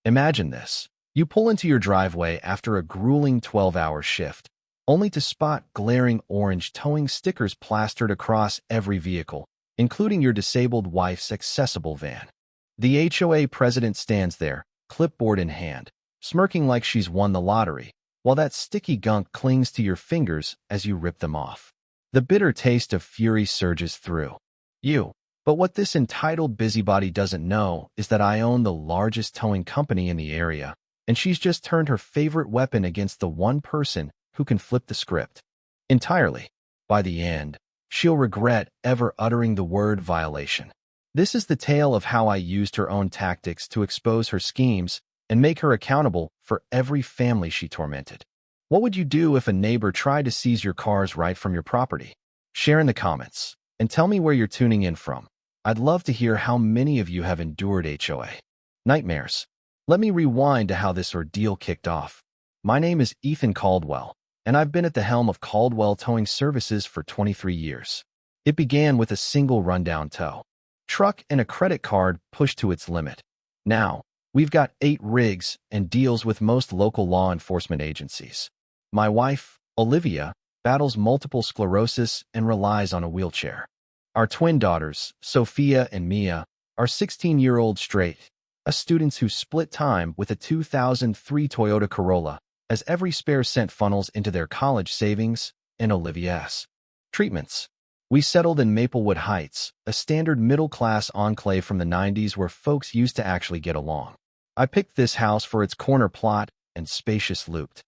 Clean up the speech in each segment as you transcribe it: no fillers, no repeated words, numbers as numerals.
Imagine this. You pull into your driveway after a grueling 12-hour shift, only to spot glaring orange towing stickers plastered across every vehicle, including your disabled wife's accessible van. The HOA president stands there, clipboard in hand, smirking like she's won the lottery, while that sticky gunk clings to your fingers as you rip them off. The bitter taste of fury surges through you. But what this entitled busybody doesn't know is that I own the largest towing company in the area, and she's just turned her favorite weapon against the one person who can flip the script entirely. By the end, she'll regret ever uttering the word violation. This is the tale of how I used her own tactics to expose her schemes and make her accountable for every family she tormented. What would you do if a neighbor tried to seize your cars right from your property? Share in the comments, and tell me where you're tuning in from. I'd love to hear how many of you have endured HOA nightmares. Let me rewind to how this ordeal kicked off. My name is Ethan Caldwell, and I've been at the helm of Caldwell Towing Services for 23 years. It began with a single rundown tow truck and a credit card pushed to its limit. Now, we've got 8 rigs and deals with most local law enforcement agencies. My wife, Olivia, battles multiple sclerosis and relies on a wheelchair. Our twin daughters, Sophia and Mia, are 16-year-old straight-A students who split time with a 2003 Toyota Corolla as every spare cent funnels into their college savings and Olivia's treatments. We settled in Maplewood Heights, a standard middle-class enclave from the 90s where folks used to actually get along. I picked this house for its corner plot and spacious looped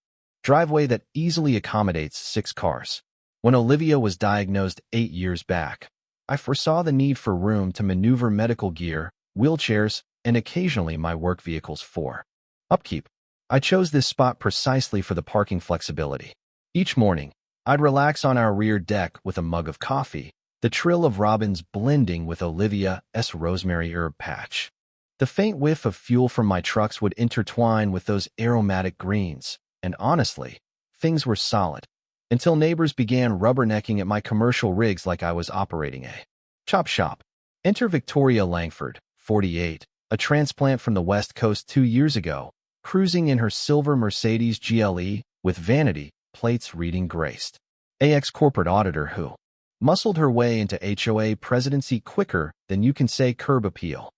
driveway that easily accommodates 6 cars. When Olivia was diagnosed 8 years back, I foresaw the need for room to maneuver medical gear, wheelchairs, and occasionally my work vehicles for upkeep. I chose this spot precisely for the parking flexibility. Each morning, I'd relax on our rear deck with a mug of coffee, the trill of robins blending with Olivia's rosemary herb patch. The faint whiff of fuel from my trucks would intertwine with those aromatic greens, and honestly, things were solid. Until neighbors began rubbernecking at my commercial rigs like I was operating a chop shop. Enter Victoria Langford, 48, a transplant from the West Coast 2 years ago, cruising in her silver Mercedes GLE with vanity plates reading graced. AX corporate auditor who muscled her way into HOA presidency quicker than you can say curb appeal.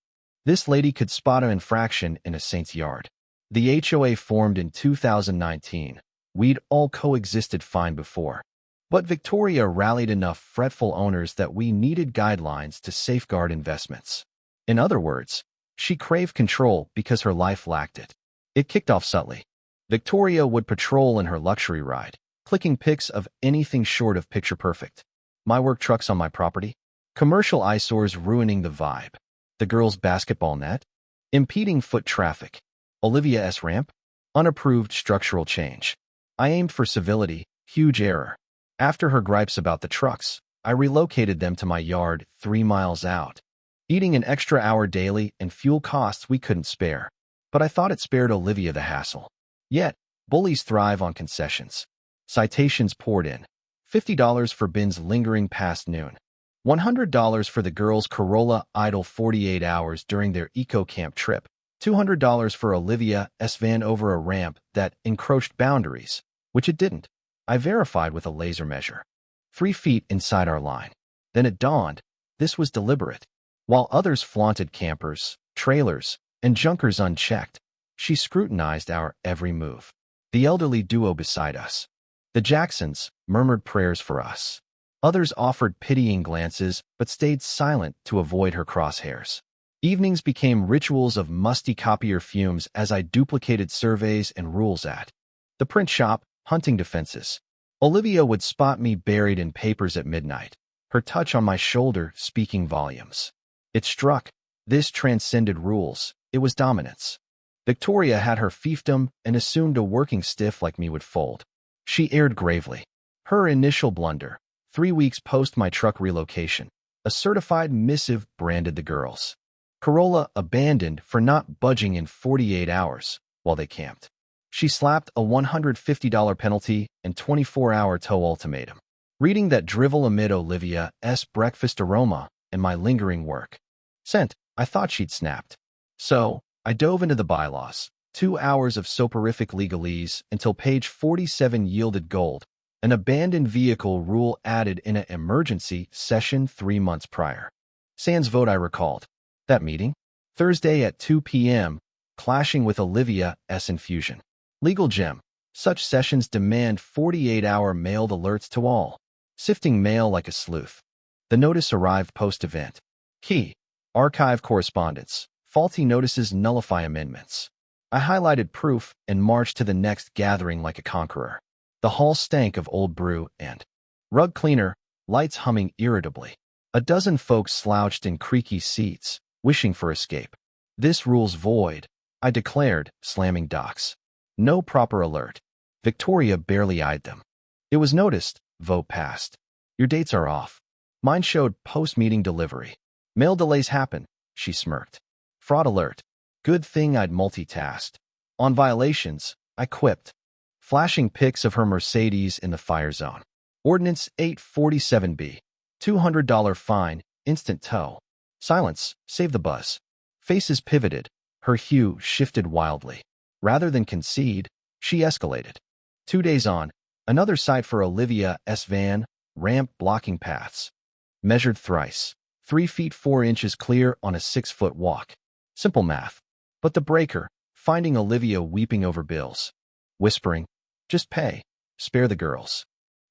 This lady could spot an infraction in a saint's yard. The HOA formed in 2019. We'd all coexisted fine before. But Victoria rallied enough fretful owners that we needed guidelines to safeguard investments. In other words, she craved control because her life lacked it. It kicked off subtly. Victoria would patrol in her luxury ride, clicking pics of anything short of picture-perfect. My work trucks on my property, commercial eyesores ruining the vibe, the girls' basketball net, impeding foot traffic, Olivia's ramp, unapproved structural change. I aimed for civility, huge error. After her gripes about the trucks, I relocated them to my yard 3 miles out, eating an extra hour daily and fuel costs we couldn't spare. But I thought it spared Olivia the hassle. Yet, bullies thrive on concessions. Citations poured in. $50 for bins lingering past noon. $100 for the girls' Corolla idle 48 hours during their eco-camp trip. $200 for Olivia's van over a ramp that encroached boundaries, which it didn't. I verified with a laser measure. 3 feet inside our line. Then it dawned. This was deliberate. While others flaunted campers, trailers, and junkers unchecked, she scrutinized our every move. The elderly duo beside us, the Jacksons, murmured prayers for us. Others offered pitying glances but stayed silent to avoid her crosshairs. Evenings became rituals of musty copier fumes as I duplicated surveys and rules at the print shop, hunting defenses. Olivia would spot me buried in papers at midnight, her touch on my shoulder speaking volumes. It struck. This transcended rules. It was dominance. Victoria had her fiefdom and assumed a working stiff like me would fold. She aired gravely. Her initial blunder, 3 weeks post my truck relocation, a certified missive branded the girls. Corolla abandoned for not budging in 48 hours while they camped. She slapped a $150 penalty and 24-hour tow ultimatum. Reading that drivel amid Olivia's breakfast aroma and my lingering work scent, I thought she'd snapped. So, I dove into the bylaws. 2 hours of soporific legalese until page 47 yielded gold. An abandoned vehicle rule added in an emergency session 3 months prior. Sans vote, I recalled. That meeting? Thursday at 2 p.m., clashing with Olivia's infusion. Legal gem. Such sessions demand 48-hour mailed alerts to all. Sifting mail like a sleuth. The notice arrived post-event. Key. Archive correspondence. Faulty notices nullify amendments. I highlighted proof and marched to the next gathering like a conqueror. The hall stank of old brew and rug cleaner, lights humming irritably. A dozen folks slouched in creaky seats, wishing for escape. This rule's void, I declared, slamming docs. No proper alert. Victoria barely eyed them. It was noticed, vote passed. Your dates are off. Mine showed post-meeting delivery. Mail delays happen, she smirked. Fraud alert. Good thing I'd multitasked. On violations, I quipped, flashing pics of her Mercedes in the fire zone. Ordinance 847B. $200 fine, instant tow. Silence, save the buzz. Faces pivoted. Her hue shifted wildly. Rather than concede, she escalated. 2 days on, another site for Olivia's van, ramp blocking paths. Measured thrice. 3 feet 4 inches clear on a 6-foot walk. Simple math. But the breaker, finding Olivia weeping over bills. Whispering, just pay, spare the girls.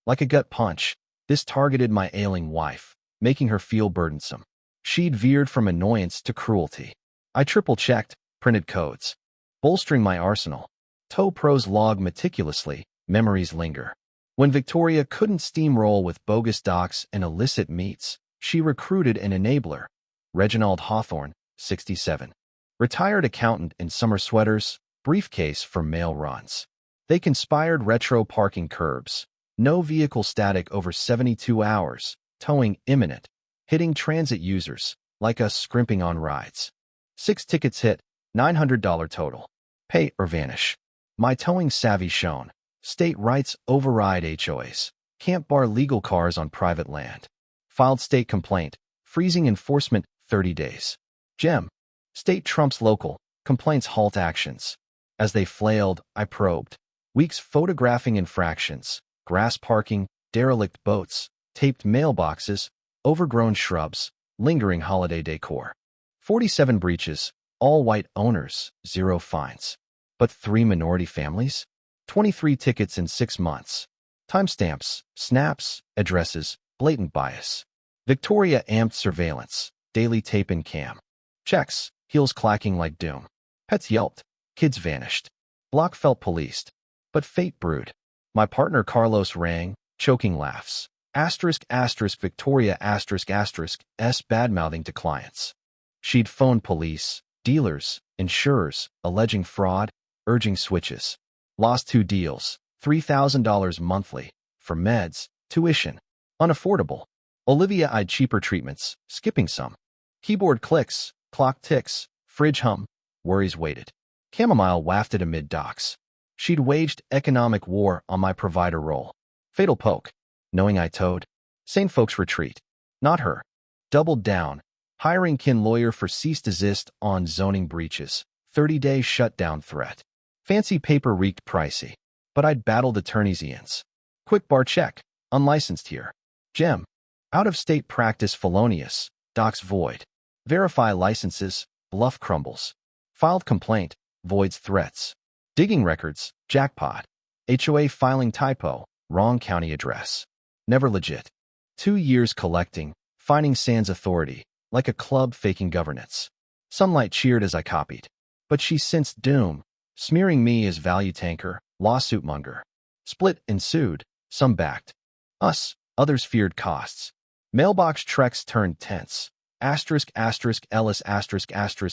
Like a gut punch, this targeted my ailing wife, making her feel burdensome. She'd veered from annoyance to cruelty. I triple-checked, printed codes. Bolstering my arsenal. Tow pros log meticulously, memories linger. When Victoria couldn't steamroll with bogus docs and illicit meats, she recruited an enabler. Reginald Hawthorne, 67. Retired accountant in summer sweaters, briefcase for mail runs. They conspired retro parking curbs. No vehicle static over 72 hours, towing imminent, hitting transit users, like us scrimping on rides. 6 tickets hit, $900 total. Pay or vanish. My towing savvy shone. State rights override HOAs. Can't bar legal cars on private land. Filed state complaint. Freezing enforcement 30 days. Gem. State trumps local. Complaints halt actions. As they flailed, I probed. Weeks photographing infractions. Grass parking, derelict boats, taped mailboxes, overgrown shrubs, lingering holiday decor. 47 breaches, all white owners, 0 fines. But 3 minority families? 23 tickets in 6 months. Timestamps, snaps, addresses, blatant bias. Victoria amped surveillance, daily tape and cam. Checks, heels clacking like doom. Pets yelped, kids vanished. Block felt policed. But fate brewed. My partner Carlos rang, choking laughs. Victoria s badmouthing to clients. She'd phoned police, dealers, insurers, alleging fraud, urging switches. Lost 2 deals, $3,000 monthly, for meds, tuition. Unaffordable. Olivia eyed cheaper treatments, skipping some. Keyboard clicks, clock ticks, fridge hum, worries waited. Chamomile wafted amid docks. She'd waged economic war on my provider role. Fatal poke. Knowing I towed. Sane folks retreat. Not her. Doubled down. Hiring kin lawyer for cease-desist on zoning breaches. 30-day shutdown threat. Fancy paper reeked pricey. But I'd battled attorneys' Ian's. Quick bar check. Unlicensed here. Gem. Out-of-state practice felonious. Docs void. Verify licenses. Bluff crumbles. Filed complaint. Voids threats. Digging records, jackpot. HOA filing typo, wrong county address. Never legit. 2 years collecting, finding sans authority, like a club faking governance. Sunlight cheered as I copied. But she sensed doom, smearing me as value tanker, lawsuit monger. Split ensued, some backed. Us, others feared costs. Mailbox treks turned tense. Ellis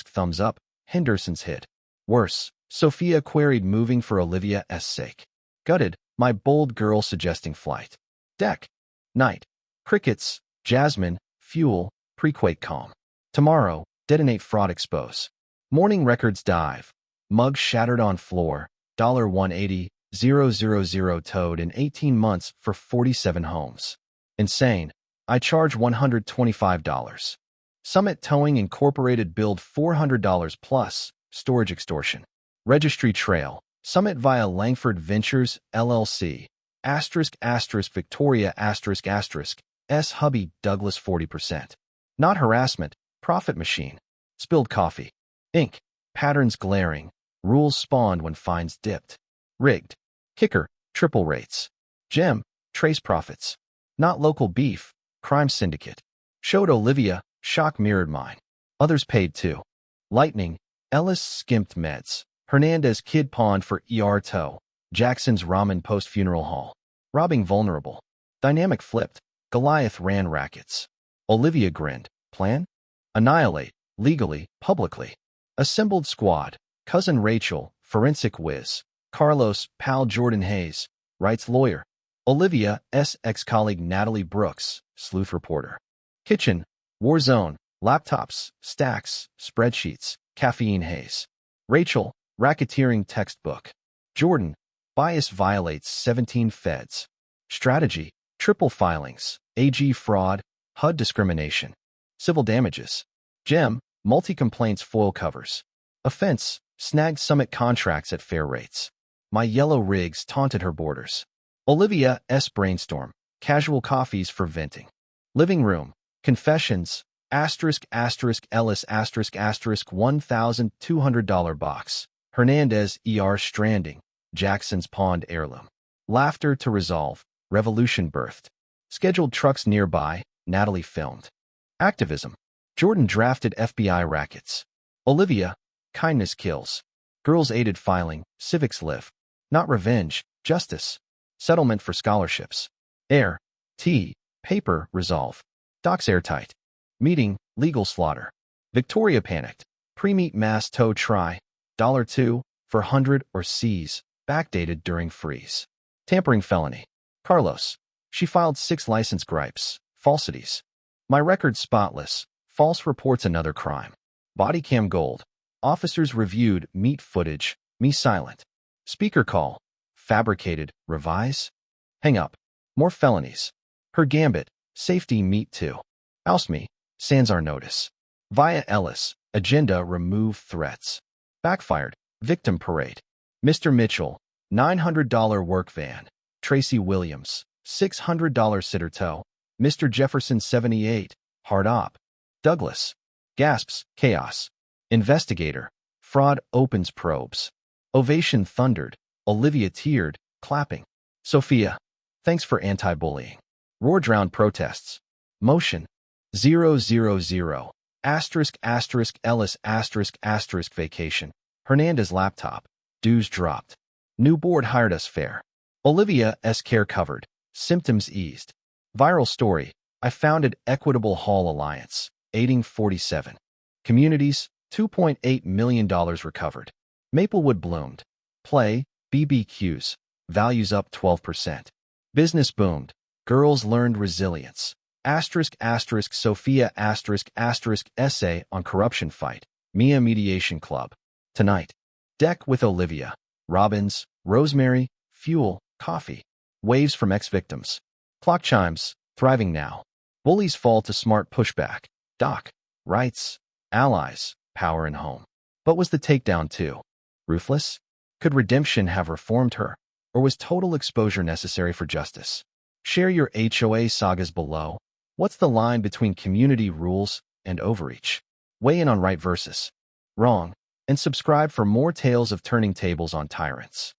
thumbs up, Henderson's hit. Worse. Sophia queried moving for Olivia's sake. Gutted, my bold girl suggesting flight. Deck. Night. Crickets. Jasmine. Fuel. Pre-quake calm. Tomorrow. Detonate fraud expose. Morning records dive. Mug shattered on floor. $180,000 towed in 18 months for 47 homes. Insane. I charge $125. Summit Towing Incorporated billed $400 plus. storage extortion. Registry trail, Summit via Langford Ventures, LLC, Victoria S. Hubby Douglas 40%. Not harassment, profit machine. Spilled coffee. Ink, patterns glaring, rules spawned when fines dipped. Rigged. Kicker, triple rates. Gem, trace profits. Not local beef, crime syndicate. Showed Olivia, shock mirrored mine. Others paid too. Lightning, Ellis skimped meds. Hernandez kid pawned for ER tow. Jackson's ramen post-funeral haul. Robbing vulnerable. Dynamic flipped. Goliath ran rackets. Olivia grinned. Plan? Annihilate. Legally, publicly. Assembled squad. Cousin Rachel, forensic whiz. Carlos, pal Jordan Hayes, rights lawyer. Olivia, ex-colleague Natalie Brooks, sleuth reporter. Kitchen, war zone, laptops, stacks, spreadsheets, caffeine haze. Rachel, racketeering textbook. Jordan, bias violates 17 feds. Strategy, triple filings, AG fraud, HUD discrimination. Civil damages. Gem, multi-complaints foil covers. Offense, snagged Summit contracts at fair rates. My yellow rigs taunted her borders. Olivia S. brainstorm, casual coffees for venting. Living room, confessions, Ellis $1,200 box. Hernandez ER stranding, Jackson's pawned heirloom. Laughter to resolve, revolution birthed. Scheduled trucks nearby, Natalie filmed. Activism, Jordan drafted FBI rackets. Olivia, kindness kills. Girls aided filing, civics live. Not revenge, justice. Settlement for scholarships. Air, tea, paper, resolve. Docs airtight. Meeting, legal slaughter. Victoria panicked. Pre-meet mass tow try. $2 for 100 or seize. Backdated during freeze. Tampering felony. Carlos. She filed 6 license gripes. Falsities. My record spotless. False reports another crime. Body cam gold. Officers reviewed meat footage. Me silent. Speaker call. Fabricated. Revise. Hang up. More felonies. Her gambit. Safety meet too. Oust me. Sans our notice. Via Ellis. Agenda remove threats. Backfired. Victim parade. Mr. Mitchell. $900 work van. Tracy Williams. $600 sitter tow. Mr. Jefferson 78. Hard op. Douglas. Gasps. Chaos. Investigator. Fraud opens probes. Ovation thundered. Olivia teared, clapping. Sophia. Thanks for anti-bullying. Roar drowned protests. Motion. 000. Ellis vacation. Hernandez laptop. Dues dropped. New board hired us fair. Olivia S. care covered. Symptoms eased. Viral story. I founded Equitable Hall Alliance. Aiding 47. Communities. $2.8 million recovered. Maplewood bloomed. Play. BBQs. Values up 12%. Business boomed. Girls learned resilience. Sophia essay on corruption fight. Mia Mediation Club. Tonight. Deck with Olivia. Robbins. Rosemary. Fuel. Coffee. Waves from ex-victims. Clock chimes. Thriving now. Bullies fall to smart pushback. Doc. Rights. Allies. Power and home. But was the takedown too ruthless? Could redemption have reformed her? Or was total exposure necessary for justice? Share your HOA sagas below. What's the line between community rules and overreach? Weigh in on right versus wrong, and subscribe for more tales of turning tables on tyrants.